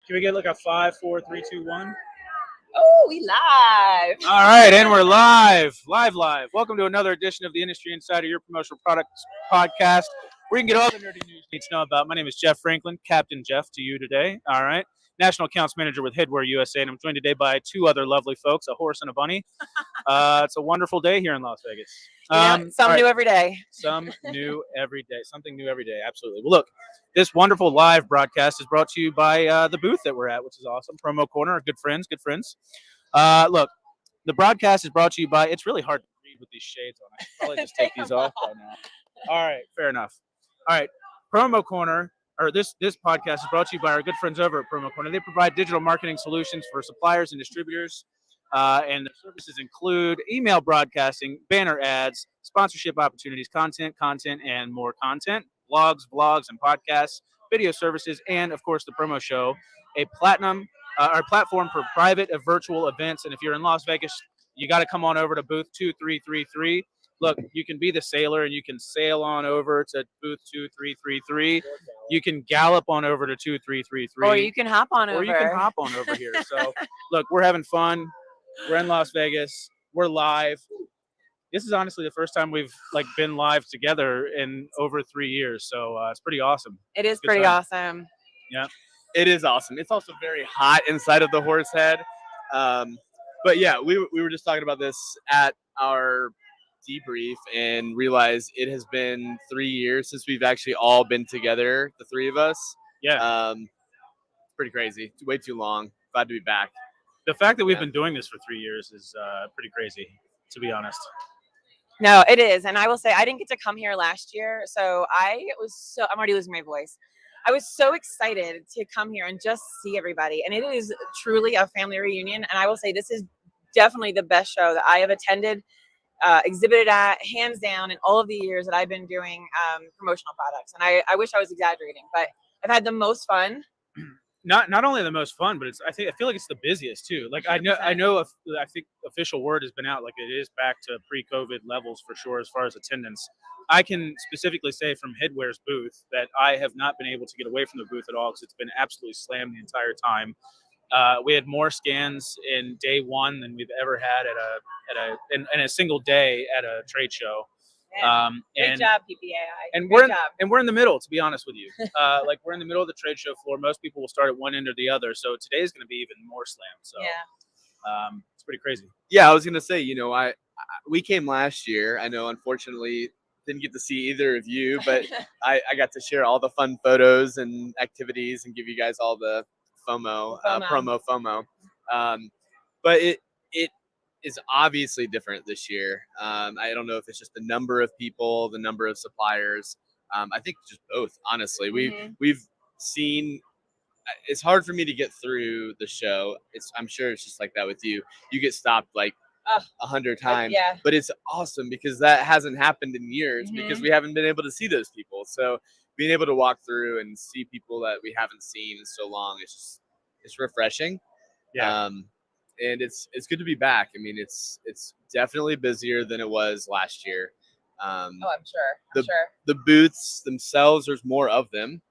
Can we get like a 5, 4, 3, 2, 1? Oh, we live. All right, and we're live. Welcome to another edition of the Industry Insider, your promotional products podcast, where you can get all the nerdy news you need to know about. My name is Jeff Franklin, Captain Jeff to you today. All right. National Accounts Manager with Headwear USA, and I'm joined today by two other lovely folks, a horse and a bunny. It's a wonderful day here in Las Vegas. Some new every day. Something new every day. Absolutely. Well, look, this wonderful live broadcast is brought to you by the booth that we're at, which is awesome. Promo Corner, good friends. Look, the broadcast is brought to you by, it's really hard to read with these shades on. I should probably just take these off by now. All right, fair enough. All right, Promo Corner, or this podcast is brought to you by our good friends over at Promo Corner. They provide digital marketing solutions for suppliers and distributors. And the services include email broadcasting, banner ads, sponsorship opportunities, content, and more content, blogs, vlogs, and podcasts, video services, and, of course, the Promo Show, a platform for private and virtual events. And if you're in Las Vegas, you got to come on over to booth 2333. Look, you can be the sailor and you can sail on over to booth 2333. You can gallop on over to 2333. Or you can hop on over. Here. So, look, we're having fun. We're in Las Vegas. We're live. This is honestly the first time we've been live together in over 3 years. So it's pretty awesome. It is pretty awesome. Yeah. It is awesome. It's also very hot inside of the horse head. But yeah, we were just talking about this at our debrief and realized it has been 3 years since we've actually all been together, the three of us. Yeah. Pretty crazy. Way too long. Glad to be back. The fact that we've been doing this for 3 years is pretty crazy, to be honest. No, it is. And I will say I didn't get to come here last year. So I'm already losing my voice. I was so excited to come here and just see everybody. And it is truly a family reunion. And I will say this is definitely the best show that I have attended, exhibited at, hands down, in all of the years that I've been doing promotional products. And I wish I was exaggerating, but I've had the most fun. Not only the most fun, but I feel like it's the busiest too. I think official word has been out, like it is back to pre-COVID levels for sure as far as attendance. I can specifically say from Headwear's booth that I have not been able to get away from the booth at all because it's been absolutely slammed the entire time. We had more scans in day one than we've ever had in a single day at a trade show. Great job, PPAI. And we're in the middle, to be honest with you. We're in the middle of the trade show floor. Most people will start at one end or the other. So today's going to be even more slammed. So it's pretty crazy. Yeah, I was gonna say, we came last year. I know, unfortunately, didn't get to see either of you, but I got to share all the fun photos and activities and give you guys all the promo. But it is obviously different this year. I don't know if it's just the number of people, the number of suppliers. I think just both, honestly. We've seen. It's hard for me to get through the show. I'm sure it's just like that with you. You get stopped 100 times, but it's awesome because that hasn't happened in years because we haven't been able to see those people. So being able to walk through and see people that we haven't seen in so long, it's refreshing. Yeah. And it's good to be back. I mean, it's definitely busier than it was last year. I'm sure. The booths themselves, there's more of them.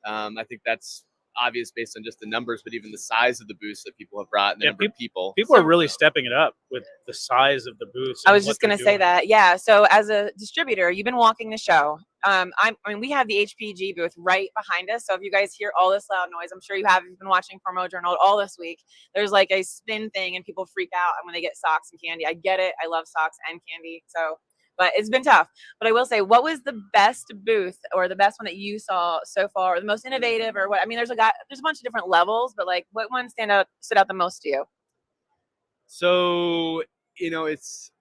I think that's obvious based on just the numbers, but even the size of the booths that people have brought and the number of people. People are really stepping it up with the size of the booths. I was just going to say that. Yeah. So as a distributor, you've been walking the show. We have the HPG booth right behind us. So if you guys hear all this loud noise, I'm sure you have. You've been watching Promo Journal all this week. There's a spin thing and people freak out when they get socks and candy. I get it. I love socks and candy. But it's been tough. But I will say, what was the best booth or the best one that you saw so far, or the most innovative, or what? I mean, there's a bunch of different levels, but what one stood out the most to you? So, it's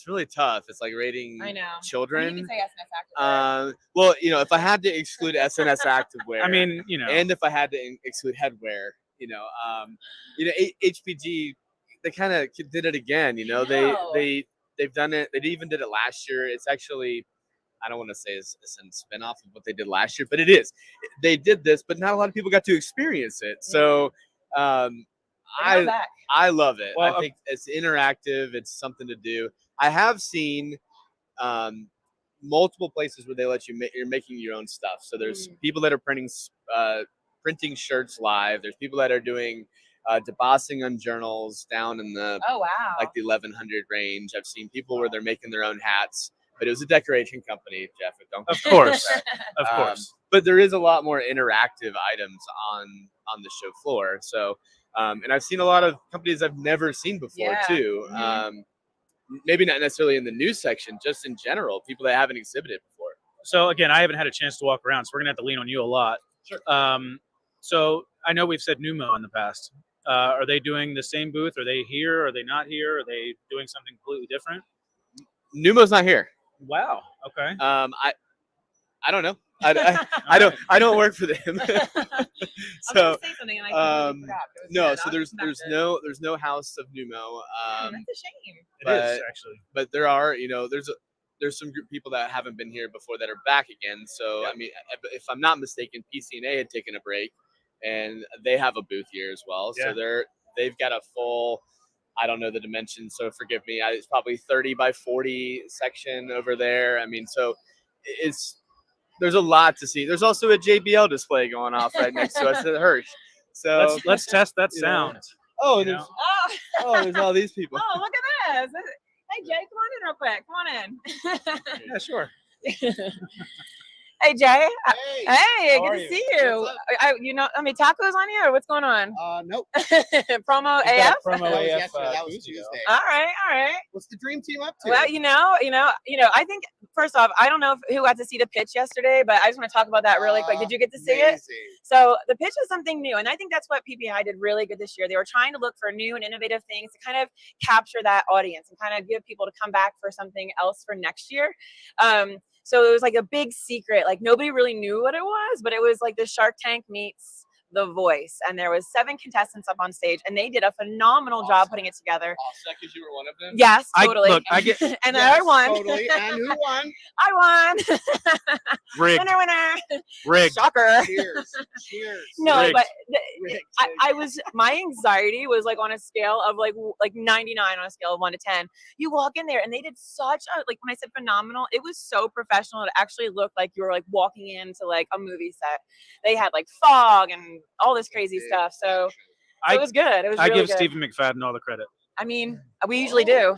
really tough. It's like rating children. You can say SNS Activewear. Well, if I had to exclude SNS Activewear, and if I had to exclude Headwear, HPG, they kind of did it again. They've done it. They even did it last year. It's actually, I don't want to say it's a spinoff of what they did last year, but it is. They did this, but not a lot of people got to experience it. So I love it. Well, I think it's interactive. It's something to do. I have seen multiple places where they let you're making your own stuff. So there's people that are printing printing shirts live. There's people that are doing debossing on journals down in the Oh wow. like the 1100 range. I've seen people where they're making their own hats, but it was a decoration company, Jeff. Don't Of course, of course. But there is a lot more interactive items on the show floor. So, and I've seen a lot of companies I've never seen before too. Maybe not necessarily in the news section, just in general, people that haven't exhibited before. So again, I haven't had a chance to walk around, so we're gonna have to lean on you a lot. Sure. So I know we've said Numo in the past. Are they doing the same booth? Are they here? Are they not here? Are they doing something completely different? Numo's not here. Wow. Okay. I don't know. I don't work for them. So no. So there's no house of Numo. That's a shame. It is actually. But there are there's some group people that haven't been here before that are back again. So I mean, if I'm not mistaken, PCNA had taken a break, and they have a booth here as well. Yeah. So they've got a full. I don't know the dimensions, so forgive me. It's probably 30 by 40 section over there. I mean, so there's a lot to see. There's also a JBL display going off right next to us at Hirsch. So let's test that sound. There's all these people. Oh, look at this. Hey, Jay, come on in real quick. Come on in. Yeah, sure. Hey, Jay. Hey, good to see you. Tacos on you, or what's going on? Nope. Promo AF? Promo That was AF. yesterday. That was Tuesday. All right. What's the dream team up to? Well, I think first off, I don't know who got to see the pitch yesterday, but I just want to talk about that really quick. Did you get to see it? So the pitch was something new, and I think that's what PPI did really good this year. They were trying to look for new and innovative things to kind of capture that audience and kind of give people to come back for something else for next year. So it was like a big secret, like nobody really knew what it was, but it was like the Shark Tank meets The Voice, and there was 7 contestants up on stage, and they did a phenomenal job putting it together. Because you were one of them. Yes, totally. And I won. Totally. And who won? I won. Rigged. Winner. Rigged. Shocker. Cheers. No, Rigged. but my anxiety was like on a scale of like 99 on a scale of 1 to 10. You walk in there and they did such a, like, when I said phenomenal, it was so professional. It actually looked like you were like walking into like a movie set. They had like fog and all this crazy stuff. So it was good. It was I really give good. Stephen McFadden all the credit. I mean, we usually do.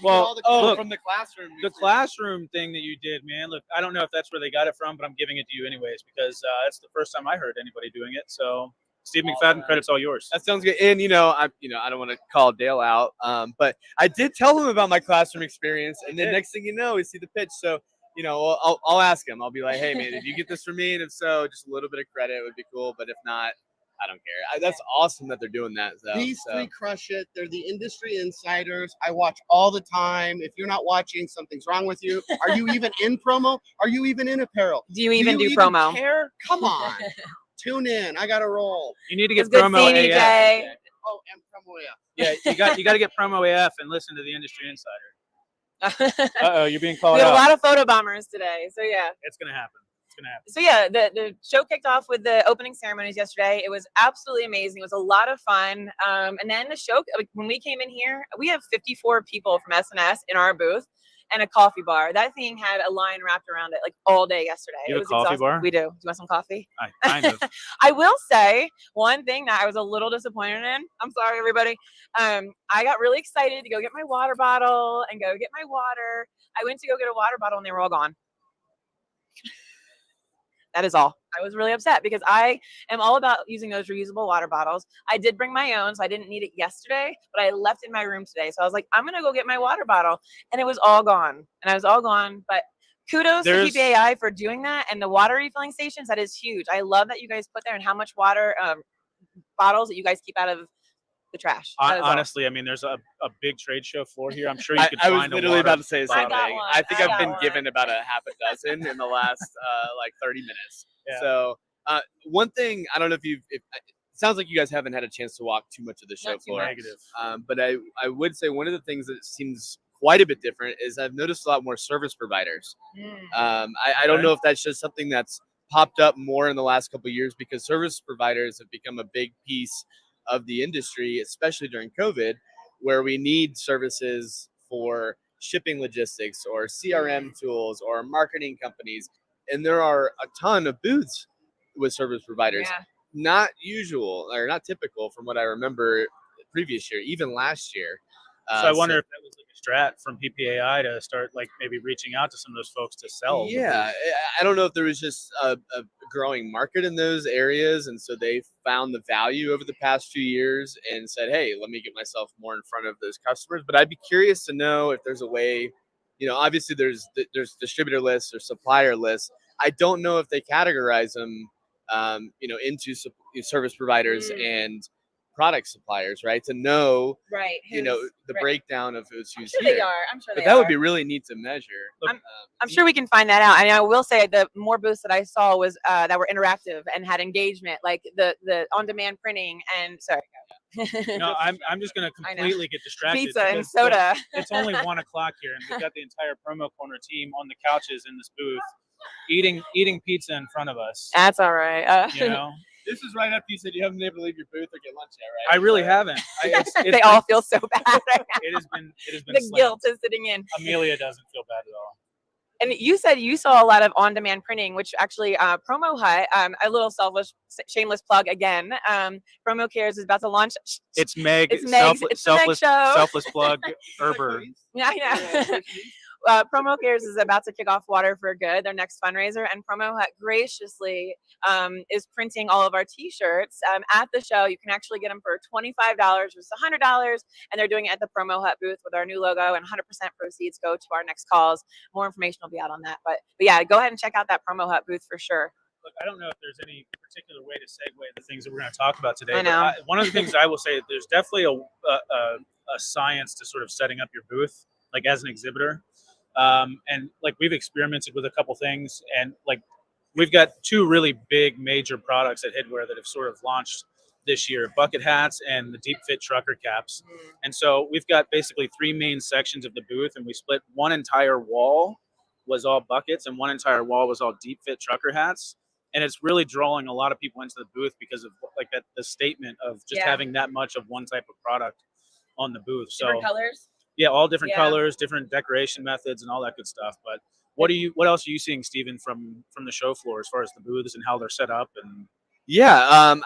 Well, look, from the classroom. the classroom thing that you did, man. Look, I don't know if that's where they got it from, but I'm giving it to you anyways because it's the first time I heard anybody doing it. So, Steve McFadden, credit's all yours. That sounds good. And I don't want to call Dale out, but I did tell him about my classroom experience, and then next thing you know, we see the pitch. So, I'll ask him. I'll be like, hey man, did you get this from me? And if so, just a little bit of credit would be cool. But if not, I don't care. That's awesome that they're doing that. These three crush it. They're the industry insiders. I watch all the time. If you're not watching, something's wrong with you. Are you even in promo? Are you even in apparel? Do you even do promo? Care? Come on. Tune in. I got to roll. You need to get It's good promo seeing you, AF. Jay. Oh, and promo AF. Yeah, you got to get promo AF and listen to the industry insider. You're being called We had out. a lot of photo bombers today. So yeah. It's gonna happen. So yeah, the show kicked off with the opening ceremonies yesterday. It was absolutely amazing. It was a lot of fun. And then the show, when we came in here, we have 54 people from SNS in our booth and a coffee bar. That thing had a line wrapped around it like all day yesterday. You it have was a coffee exhausting. bar? We do. Do you want some coffee? Kind of. I will say one thing that I was a little disappointed in. I'm sorry, everybody. I got really excited to go get my water bottle and go get my water. I went to go get a water bottle and they were all gone. That is all. I was really upset because I am all about using those reusable water bottles. I did bring my own, so I didn't need it yesterday, but I left it in my room today. So I was like, I'm going to go get my water bottle. And it was all gone. But kudos to PPAI for doing that. And the water refilling stations, that is huge. I love that you guys put there and how much water bottles that you guys keep out of the trash. Honestly, I mean, there's a big trade show floor here. I'm sure you could find I was literally about to say the same thing. I think I've been one. given about a half a dozen in the last like 30 minutes. Yeah. So one thing, I don't know if it sounds like you guys haven't had a chance to walk too much of the show floor. Negative. But I would say one of the things that seems quite a bit different is I've noticed a lot more service providers. I don't know if that's just something that's popped up more in the last couple of years because service providers have become a big piece of the industry, especially during COVID, where we need services for shipping logistics or CRM tools or marketing companies. And there are a ton of booths with service providers. Yeah. Not usual or not typical from what I remember previous year, even last year. So I wonder if that was like a strat from PPAI to start like maybe reaching out to some of those folks to sell. the Yeah, booth. I don't know if there was just a growing market in those areas, and so they found the value over the past few years and said, "Hey, let me get myself more in front of those customers." But I'd be curious to know if there's a way. Obviously there's distributor lists or supplier lists. I don't know if they categorize them, into service providers and product suppliers, right? To know, Right. the right. breakdown of who's I'm sure here. they are. I'm sure But they that are. would be really neat to measure. I'm sure we can find that out. And I will say the more booths that I saw was that were interactive and had engagement, like the on-demand printing. And sorry. No, I'm just gonna I know. completely get distracted. Pizza and because, look, soda. it's only 1 o'clock here, and we've got the entire promo corner team on the couches in this booth, eating pizza in front of us. That's all right. You know, This is right after you said you haven't been able to leave your booth or get lunch yet, right? I really haven't. They all feel so bad right now. It has been The slammed. guilt is sitting in. Amelia doesn't feel bad at all. And you said you saw a lot of on-demand printing, which actually Promo Hut, a little shameless plug again. Promo Cares is about to launch. It's Meg. It's Meg's. It's the Meg show. Selfless plug. Erber. Yeah, yeah. Promo Cares is about to kick off Water for Good, their next fundraiser, and Promo Hut graciously is printing all of our T-shirts at the show. You can actually get them for $25 versus $100, and they're doing it at the Promo Hut booth with our new logo, and 100% proceeds go to our next cause. More information will be out on that, but yeah, go ahead and check out that Promo Hut booth for sure. Look, I don't know if there's any particular way to segue the things that we're going to talk about today. I know. But one of the things I will say, there's definitely a science to sort of setting up your booth, like as an exhibitor. And like we've experimented with a couple things, and like we've got 2 really big major products at Headwear that have sort of launched this year: bucket hats and the deep fit trucker caps. And so we've got basically 3 main sections of the booth, and we split one entire wall was all buckets and one entire wall was all deep fit trucker hats. And it's really drawing a lot of people into the booth because of like that the statement of just having that much of one type of product on the booth. Different so colors. Yeah, all different colors, different decoration methods, and all that good stuff. But what else are you seeing, Stephen, from the show floor as far as the booths and how they're set up? And I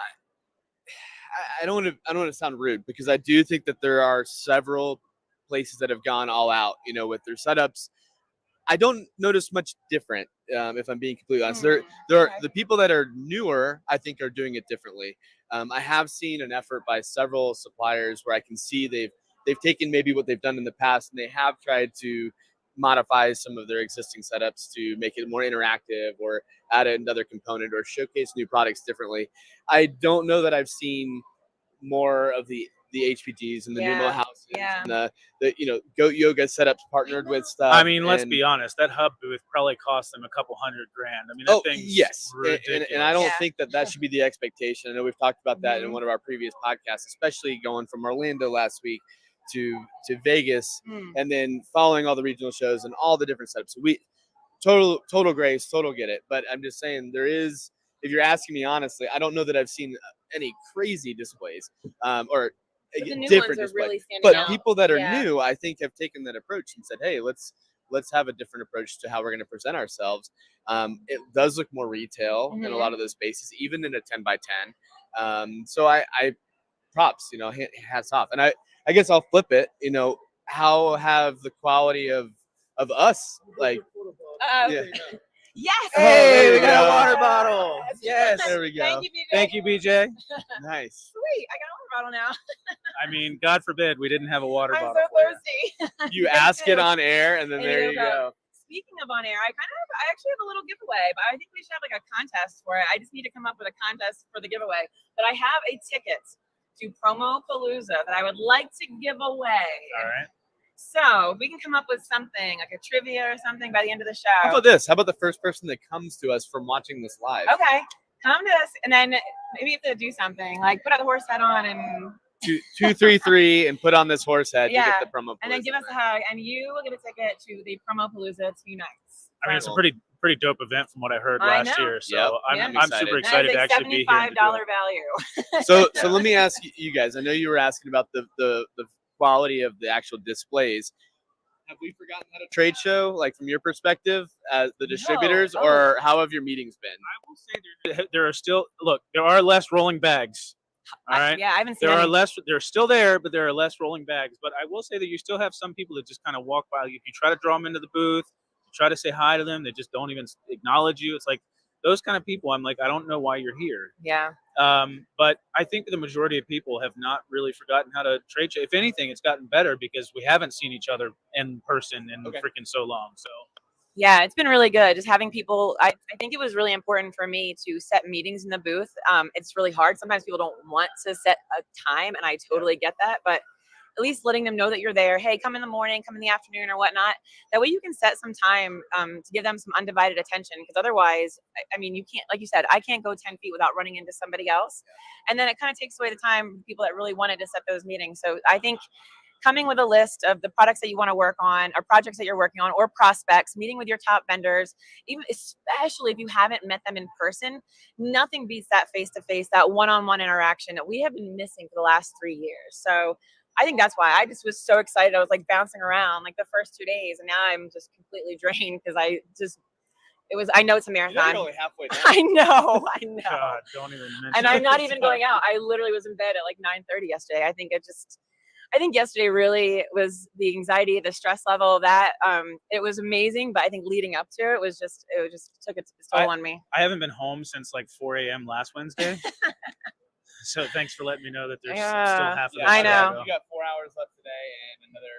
don't want to sound rude, because I do think that there are several places that have gone all out, with their setups. I don't notice much different, if I'm being completely honest. There are the people that are newer, I think, are doing it differently. I have seen an effort by several suppliers where I can see they've taken maybe what they've done in the past, and they have tried to modify some of their existing setups to make it more interactive or add another component or showcase new products differently. I don't know that I've seen more of the HPGs and the pneumo houses and the goat yoga setups partnered with stuff. I mean, let's be honest, that hub booth probably cost them a couple $100,000. I mean, that thing's ridiculous. And I don't think that should be the expectation. I know we've talked about that in one of our previous podcasts, especially going from Orlando last week to Vegas and then following all the regional shows and all the different setups. We total grace, total get it. But I'm just saying there is, if you're asking me honestly, I don't know that I've seen any crazy displays or different displays. Really but out. People that are new, I think, have taken that approach and said, hey, let's have a different approach to how we're going to present ourselves. It does look more retail in a lot of those spaces, even in a 10 by 10. So I props, hats off. And I guess I'll flip it, how have the quality of us, like, Yes. Hey, we we got a go. water bottle. Yes. There we go. Thank you, BJ. Thank you, BJ. Nice. Sweet. I got a water bottle now. I mean, God forbid we didn't have a water I'm bottle. so thirsty. You ask it on air, and then there you go. Speaking of on air, I actually have a little giveaway, but I think we should have like a contest for it. I just need to come up with a contest for the giveaway. But I have a ticket to Promopalooza that I would like to give away. All right. So if we can come up with something like a trivia or something by the end of the show. How about this? How about the first person that comes to us from watching this live? Okay, come to us, and then maybe you have to do something like put a horse head on and 233 and put on this horse head. You get the promo. And then give us a hug, and you will get a ticket to the Promopalooza 2 nights. I mean, it's a pretty dope event from what I heard last year. So I'm super excited to actually be here. $75 value. So let me ask you guys. I know you were asking about the quality of the actual displays. Have we forgotten how to trade show, like from your perspective as the distributors, No. or how have your meetings been? I will say there are still there are less rolling bags. All right. Yeah, I haven't seen There are any. less. They're still there, but there are less rolling bags. But I will say that you still have some people that just kind of walk by. If you try to draw them into the booth, you try to say hi to them, they just don't even acknowledge you. It's like those kind of people. I'm like, I don't know why you're here. Yeah. But I think the majority of people have not really forgotten how to trade show. If anything, it's gotten better because we haven't seen each other in person in freaking so long. So. Yeah, it's been really good. Just having people, I think it was really important for me to set meetings in the booth. It's really hard. Sometimes people don't want to set a time, and I totally get that. But at least letting them know that you're there. Hey, come in the morning, come in the afternoon, or whatnot. That way you can set some time to give them some undivided attention. Because otherwise, I mean, you can't, like you said, I can't go 10 feet without running into somebody else. And then it kind of takes away the time from people that really wanted to set those meetings. So I think coming with a list of the products that you want to work on or projects that you're working on or prospects, meeting with your top vendors, even especially if you haven't met them in person, nothing beats that face-to-face, that one-on-one interaction that we have been missing for the last 3 years. So I think that's why I just was so excited. I was like bouncing around like the first 2 days, and now I'm just completely drained because I know it's a marathon. You're only halfway down. I know. God, don't even mention And I'm it. not even going out. I literally was in bed at like 9:30 yesterday. I think yesterday really was the anxiety, the stress level of that. It was amazing, but I think leading up to it just took its toll on me. I haven't been home since like 4 a.m. last Wednesday. So thanks for letting me know that there's still half of I know. You got 4 hours left today and another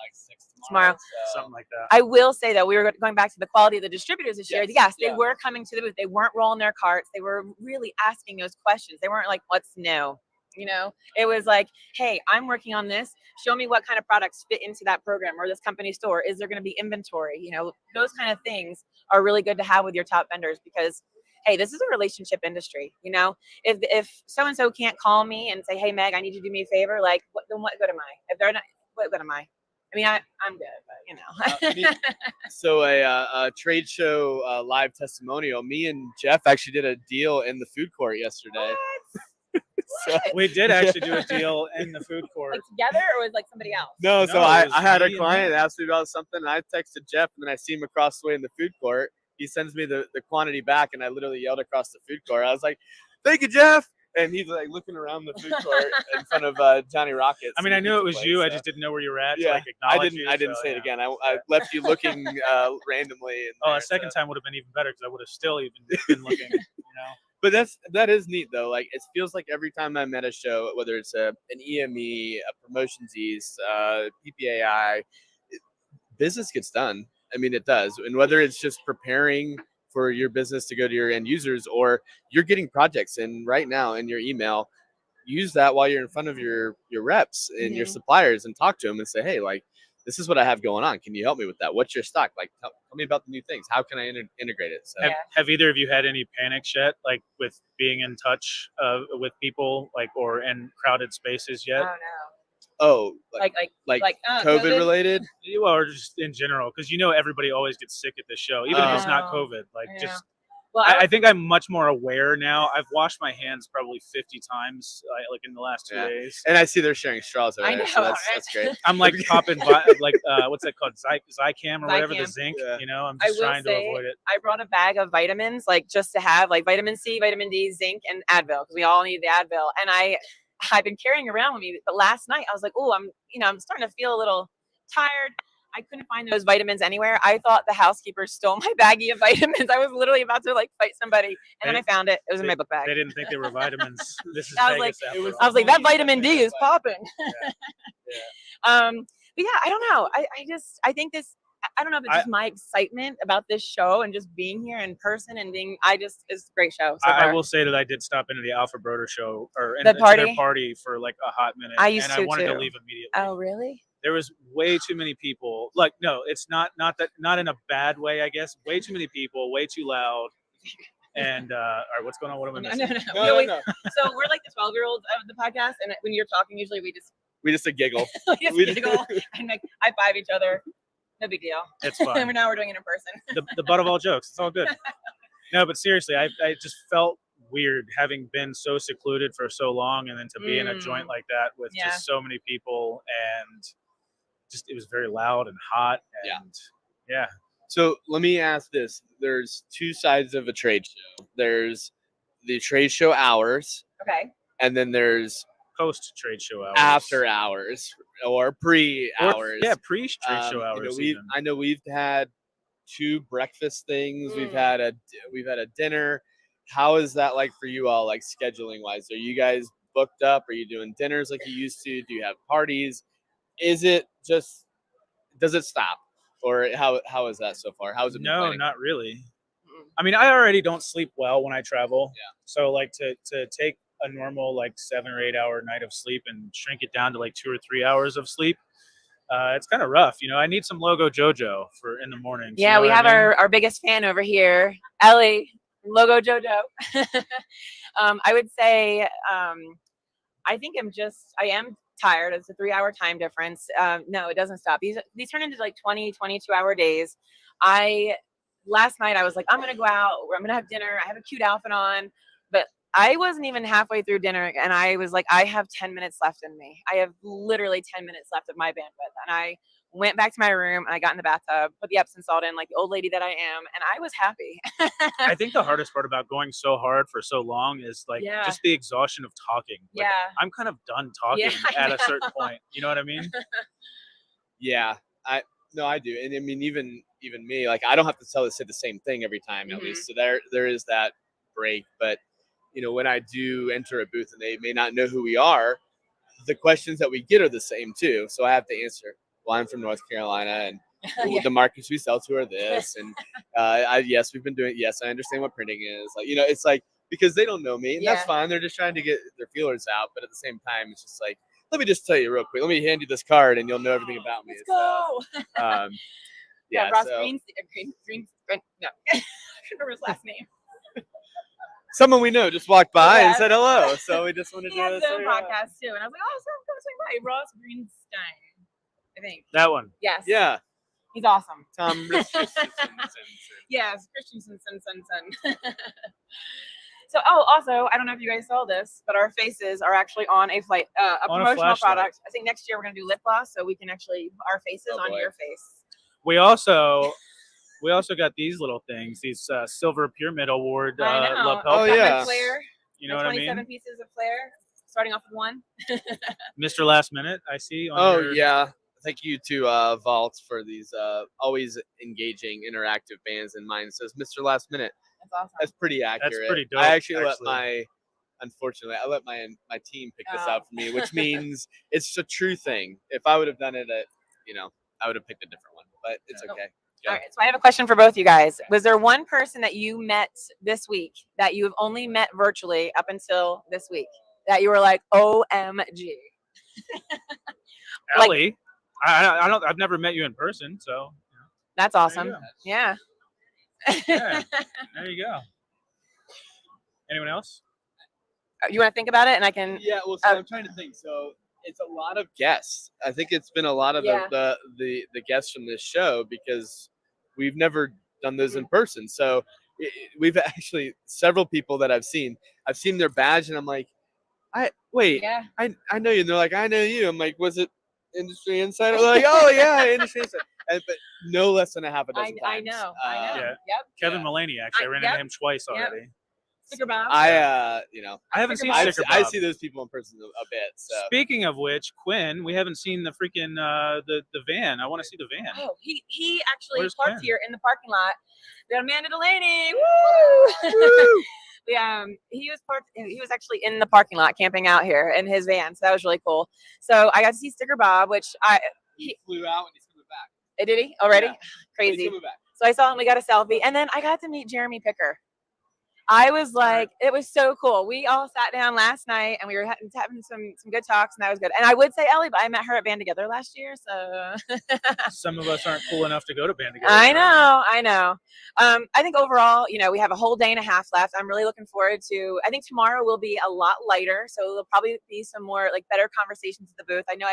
like 6 tomorrow. So. Something like that. I will say that we were going back to the quality of the distributors this year. Yes, they yeah. were coming to the booth. They weren't rolling their carts. They were really asking those questions. They weren't like, what's new? You know, it was like, hey, I'm working on this. Show me what kind of products fit into that program or this company store. Is there going to be inventory? You know, those kind of things are really good to have with your top vendors because, hey, this is a relationship industry. You know, if so-and-so can't call me and say, hey, Meg, I need you to do me a favor, like, then what good am I? If they're not, what good am I? I mean, I'm good, but, you know. So a trade show live testimonial. Me and Jeff actually did a deal in the food court yesterday. So, we did actually do a deal in the food court. Like together, or was like somebody else? No, so No, I it was had a me and client him. ask me about something, and I texted Jeff, and then I see him across the way in the food court. He sends me the quantity back, and I literally yelled across the food court. I was like, "Thank you, Jeff!" And he's like looking around the food court in front of Johnny Rockets. I mean, I knew it was you. I just didn't know where you were at. Yeah, to, like, acknowledge I didn't say it again. I left you looking randomly. A second time would have been even better because I would have still even been looking. You know. But that is neat though. Like it feels like every time I'm at a show, whether it's an EME, a Promotions East, PPAI, business gets done. I mean, it does. And whether it's just preparing for your business to go to your end users or you're getting projects in right now in your email, use that while you're in front of your reps and your suppliers and talk to them and say, hey, like, this is what I have going on. Can you help me with that? What's your stock? Like, tell me about the new things. How can I integrate it? So, have either of you had any panics yet, like with being in touch with people, like, or in crowded spaces yet? Oh no. Oh, like COVID related? Well, or just in general, because you know everybody always gets sick at the show, even if it's not COVID. Like, just. Well, I think I'm much more aware now. I've washed my hands probably 50 times, like in the last 2 days. And I see they're sharing straws over I there, know, so that's great. I'm like popping, like what's that called, Zycam or whatever, the zinc. Yeah. You know, I'm just trying to avoid it. I brought a bag of vitamins, like just to have, like vitamin C, vitamin D, zinc, and Advil, because we all need the Advil. And I've been carrying around with me, but last night I was like, oh, I'm starting to feel a little tired. I couldn't find those vitamins anywhere. I thought the housekeeper stole my baggie of vitamins. I was literally about to like fight somebody, and then I found it. It was in my book bag. They didn't think they were vitamins. This is I Vegas. I was like, that vitamin D is popping. Yeah. But yeah, I don't know. I think this. I don't know if it's just my excitement about this show and just being here in person and being. It's a great show. So I will say that I did stop into the Alpha Broder show or their party for like a hot minute. I used and I wanted to leave immediately. Oh, really? There was way too many people. Like, no, it's not in a bad way, I guess. Way too many people, way too loud. And all right, what's going on? What am I missing? No. So we're like the 12-year-olds of the podcast, and when you're talking, usually we just giggle. we just giggle and like high five each other. No big deal. It's fun. And now we're doing it in person. The butt of all jokes. It's all good. No, but seriously, I just felt weird having been so secluded for so long, and then to be in a joint like that with just so many people, and it was very loud and hot. And yeah. So let me ask this: there's two sides of a trade show. There's the trade show hours, Okay. and then there's Post trade show hours. after hours or pre hours. Yeah, pre trade show hours. I know we've had 2 breakfast things. We've had a dinner. How is that like for you all, like scheduling wise? Are you guys booked up? Are you doing dinners like you used to? Do you have parties? Is it just, does it stop, or how is that so far? How has it been? No, planning? not really. I mean, I already don't sleep well when I travel. Yeah. So like to take a normal like 7 or 8 hour night of sleep and shrink it down to like 2 or 3 hours of sleep, it's kind of rough. I need some Logo Jojo for in the morning. Yeah, we have our biggest fan over here, Ellie, Logo Jojo. I would say I think I am tired. It's a 3-hour time difference. No, it doesn't stop. These turn into like 20, 22-hour days. Last night I was like, I'm going to go out, I'm going to have dinner. I have a cute outfit on, but I wasn't even halfway through dinner. And I was like, I have 10 minutes left in me. I have literally 10 minutes left of my bandwidth. And I went back to my room and I got in the bathtub, put the Epsom salt in like the old lady that I am. And I was happy. I think the hardest part about going so hard for so long is like just the exhaustion of talking. Like, I'm kind of done talking at a certain point. You know what I mean? Yeah, I do. And I mean, even me, like I don't have to say the same thing every time at least. So there is that break. But when I do enter a booth and they may not know who we are, the questions that we get are the same too. So I have to answer, well, I'm from North Carolina and the markets we sell to are this. And yes, we've been doing, yes, I understand what printing is. Like, it's like, because they don't know me and that's fine. They're just trying to get their feelers out. But at the same time, it's just like, let me just tell you real quick. Let me hand you this card and you'll know everything about me. Let's go. Yeah, Ross so, Green, no, I can't remember his last name. someone we know just walked by and said hello. So we just wanted He has to his say own podcast too. And I was like, oh, so I'm going to swing by. Ross Greenstein, I think. That one. Yes. Yeah. He's awesome. Tom Richardson. Yes, Christensen. So, also, I don't know if you guys saw this, but our faces are actually on a flight, a promotional product. I think next year we're going to do lip gloss, so we can actually put our faces on your face. We also got these little things, these Silver Pyramid Award lapel. Oh yeah. Flare, you know what I mean? 27 pieces of flare, starting off with one. Mr. Last Minute, I see. On yeah. Thank you to Vault for these always engaging interactive bands. And mine says Mr. Last Minute. That's awesome. That's pretty accurate. That's pretty dope. I actually let my team pick this out for me, which means it's a true thing. If I would have done it I would have picked a different one, but it's okay. All right, so I have a question for both you guys. Was there one person that you met this week that you have only met virtually up until this week that you were like, OMG? Ellie, I've never met you in person, so that's awesome. Yeah. Yeah. There you go. Anyone else? You want to think about it, and I can. Yeah. Well, so I'm trying to think. So it's a lot of guests. I think it's been a lot of the guests from this show because we've never done those in person. So we've actually several people that I've seen their badge, and I'm like, I know you. And they're like, I know you. I'm like, was it Industry Insider? They're like, oh yeah, Industry Insider. But no less than a half a dozen times. I know. Yeah. Yep. Kevin Mullaney, actually. I ran into him twice already. Sticker Bob. I haven't seen Sticker Bob. I see those people in person a bit. So. Speaking of which, Quinn, we haven't seen the freaking the van. I want to see the van. Oh, he actually Where's parked Quinn? here in the parking lot. We got Amanda Delaney. Woo! He was actually in the parking lot camping out here in his van, so that was really cool. So I got to see Sticker Bob, which he flew out and he's coming back. Did he already? Yeah. Crazy. He's coming back. So I saw him. We got a selfie, and then I got to meet Jeremy Picker. I was like, it was so cool. We all sat down last night and we were having some good talks, and that was good. And I would say Ellie, but I met her at Band Together last year, so some of us aren't cool enough to go to Band Together. I know. I think overall, we have a whole day and a half left. I'm really looking forward to. I think tomorrow will be a lot lighter, so there'll probably be some more better conversations at the booth. I know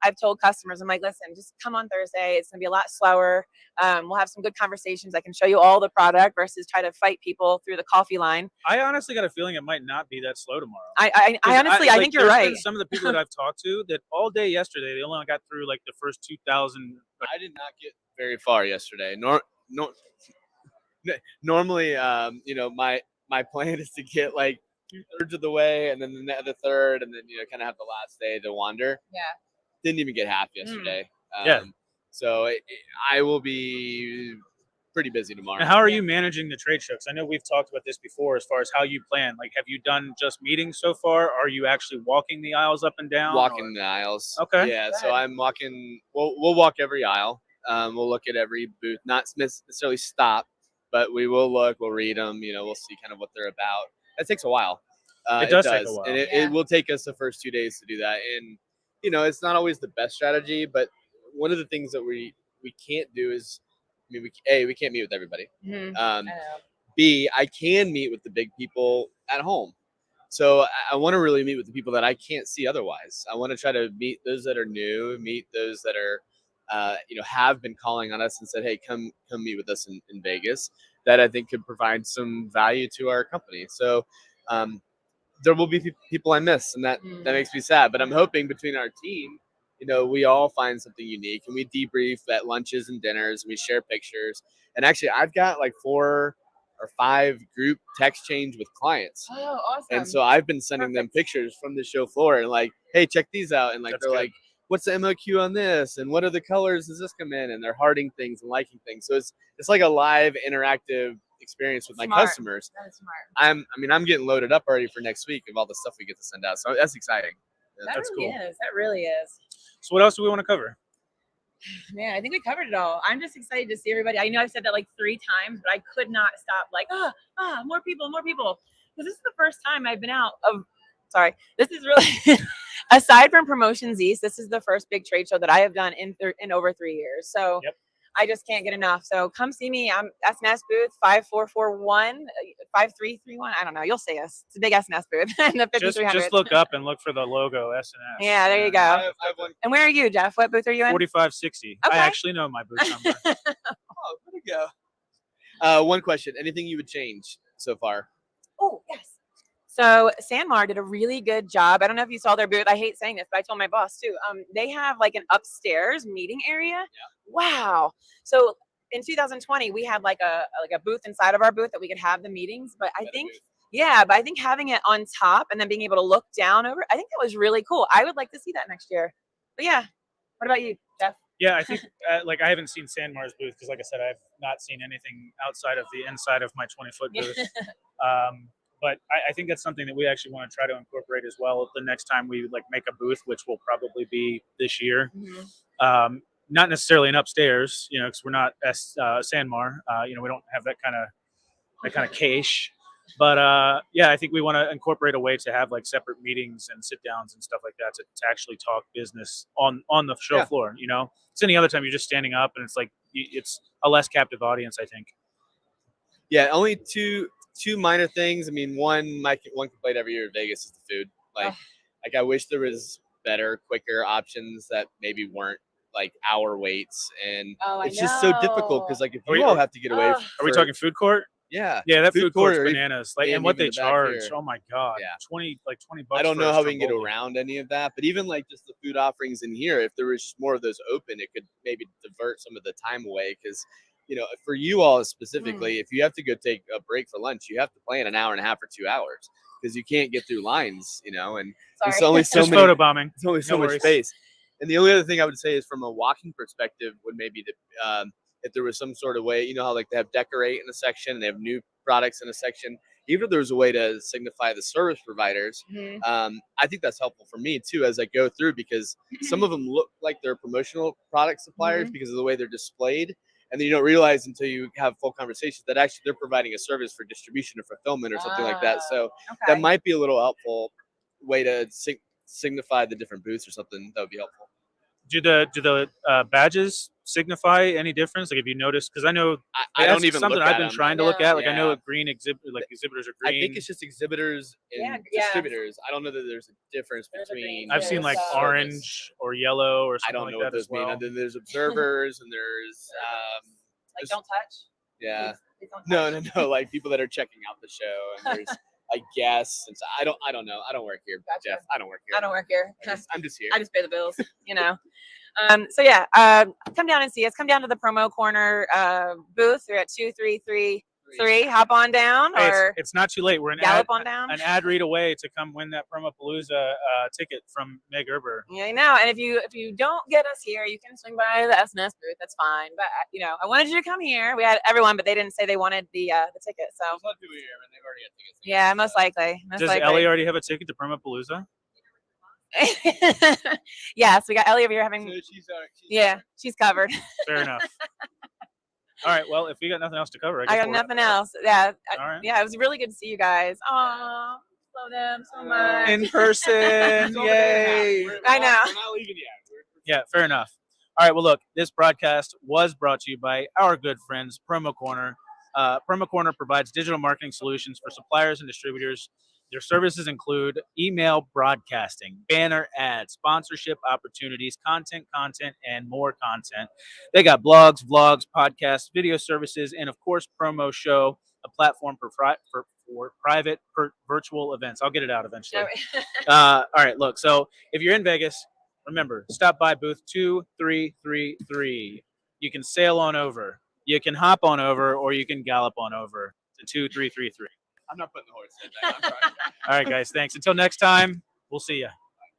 I've told customers, I'm like, listen, just come on Thursday. It's going to be a lot slower. We'll have some good conversations. I can show you all the product versus try to fight people through the coffee line. I honestly got a feeling it might not be that slow tomorrow. I honestly, I think you're there's right. been some of the people that I've talked to that all day yesterday, they only got through like the first 2,000. I did not get very far yesterday. Normally, my plan is to get like 2/3 of the way, and then the third, and then kind of have the last day to wander. Yeah. Didn't even get half yesterday. Yeah. So I will be pretty busy tomorrow. And how are you managing the trade show? 'Cause I know we've talked about this before as far as how you plan. Like, have you done just meetings so far? Are you actually walking the aisles up and down? Walking the aisles. Okay. Yeah. So I'm walking. We'll walk every aisle. We'll look at every booth, not necessarily stop, but we will look. We'll read them. We'll see kind of what they're about. That takes a while. It does take a while. And it will take us the first 2 days to do that. And it's not always the best strategy, but one of the things that we can't do is, we can't meet with everybody. B, I can meet with the big people at home. So I want to really meet with the people that I can't see otherwise. I want to try to meet those that are new, meet those that are, have been calling on us and said, hey, come meet with us in Vegas, that I think could provide some value to our company. So there will be people I miss, and that makes me sad. But I'm hoping between our team, we all find something unique, and we debrief at lunches and dinners, and we share pictures. And actually, I've got like 4 or 5 group text change with clients. Oh, awesome. And so I've been sending them pictures from the show floor and like, hey, check these out. And like, That's they're good. like, what's the MOQ on this? And what are the colors does this come in? And they're hearting things and liking things. So it's like a live interactive experience with my customers. That is smart. I'm getting loaded up already for next week of all the stuff we get to send out. So that's exciting. That That's really cool. is. That really is. So what else do we want to cover? Man, I think we covered it all. I'm just excited to see everybody. I know I've said that like 3 times, but I could not stop like, more people. Because this is the first time I've been out of, this is really, aside from Promotions East, this is the first big trade show that I have done in over 3 years. So Yep. I just can't get enough. So come see me. I'm SNS booth 5441, 5331. I don't know. You'll see us. It's a big SNS booth in the 5300. Just look up and look for the logo SNS. Yeah, there you go. I have one. And where are you, Jeff? What booth are you in? 4560. Okay. I actually know my booth number. Oh, there we go. One question. Anything you would change so far? Oh, yes. So Sanmar did a really good job. I don't know if you saw their booth. I hate saying this, but I told my boss too. They have like an upstairs meeting area. Yeah. Wow. So in 2020, we had like a booth inside of our booth that we could have the meetings. But I think having it on top and then being able to look down over, I think that was really cool. I would like to see that next year. But yeah, what about you, Jeff? Yeah, I think I haven't seen Sanmar's booth because, like I said, I've not seen anything outside of the inside of my 20-foot booth. But I think that's something that we actually want to try to incorporate as well the next time we make a booth, which will probably be this year. Mm-hmm. Not necessarily an upstairs, because we're not Sanmar. We don't have that kind of cache. But I think we want to incorporate a way to have like separate meetings and sit downs and stuff like that to actually talk business on the show floor. It's any other time you're just standing up and it's like it's a less captive audience, I think. Yeah, only two minor things. One complaint every year in Vegas is the food. Like I wish there was better, quicker options that maybe weren't like hour waits, and it's just so difficult because like if you all have to get away. Are we talking food court? Yeah, that food court's court bananas. And what they charge, oh my god, yeah, $20 I don't know how we can get around any of that, but even like just the food offerings in here, if there was just more of those open, it could maybe divert some of the time away because. For you all specifically, if you have to go take a break for lunch, you have to plan an hour and a half or 2 hours because you can't get through lines, and there's only so many photobombing. There's only so much space. And the only other thing I would say is from a walking perspective would maybe if there was some sort of way, how like they have decorate in a section and they have new products in a section, even if there was a way to signify the service providers, I think that's helpful for me too as I go through because some of them look like they're promotional product suppliers because of the way they're displayed. And then you don't realize until you have full conversations that actually they're providing a service for distribution or fulfillment or something like that. So that might be a little helpful way to signify the different booths or something that would be helpful. Do the badges signify any difference? Like, if you noticed, because I know I that's don't even something look I've at been them. trying to look at. Like, I know Yeah. a green exhibitors are I green. think it's just exhibitors and Yeah, yeah. distributors. I don't know that there's a difference There's a green between. I've seen like service. orange or yellow or I something don't like know that what those as well. mean. And then there's observers and there's Like, just- don't touch. yeah. Please don't No, touch. no, no. Like people that are checking out the show, and there's I guess since I don't know. I don't work here, Gotcha. Jeff. I don't work here. I don't work here. I'm just here. I just pay the bills, you know. So yeah, come down and see us. Come down to the Promo Corner booth. We're at 2333. Hop on down Hey, or it's not too late. We're gallop on down. an ad read away to come win that Promopalooza ticket from Meg Erber. Yeah, I know. And if you don't get us here, you can swing by the SNS booth. That's fine. But you know, I wanted you to come here. We had everyone, but they didn't say they wanted the ticket. So There's a lot of people here, and they've already got tickets. yeah, most likely. Does Ellie already have a ticket to Promopalooza? Yes, we got Ellie over here having. So she's Yeah, she's covered. Fair enough. All right. Well, if we got nothing else to cover, I got nothing else. Yeah. All right. Yeah, it was really good to see you guys. Aw, love them so much. In person. Yay. I know. We're not leaving yet. Yeah, fair enough. All right. Well, look, this broadcast was brought to you by our good friends, Promo Corner. Promo Corner provides digital marketing solutions for suppliers and distributors. Their services include email broadcasting, banner ads, sponsorship opportunities, content, and more content. They got blogs, vlogs, podcasts, video services, and of course, Promo Show, a platform for private virtual events. I'll get it out eventually. All right, look, so if you're in Vegas, remember, stop by booth 2333. You can sail on over, you can hop on over, or you can gallop on over to 2333. I'm not putting the horse in that. I'm sorry. All right, guys, thanks. Until next time, we'll see you.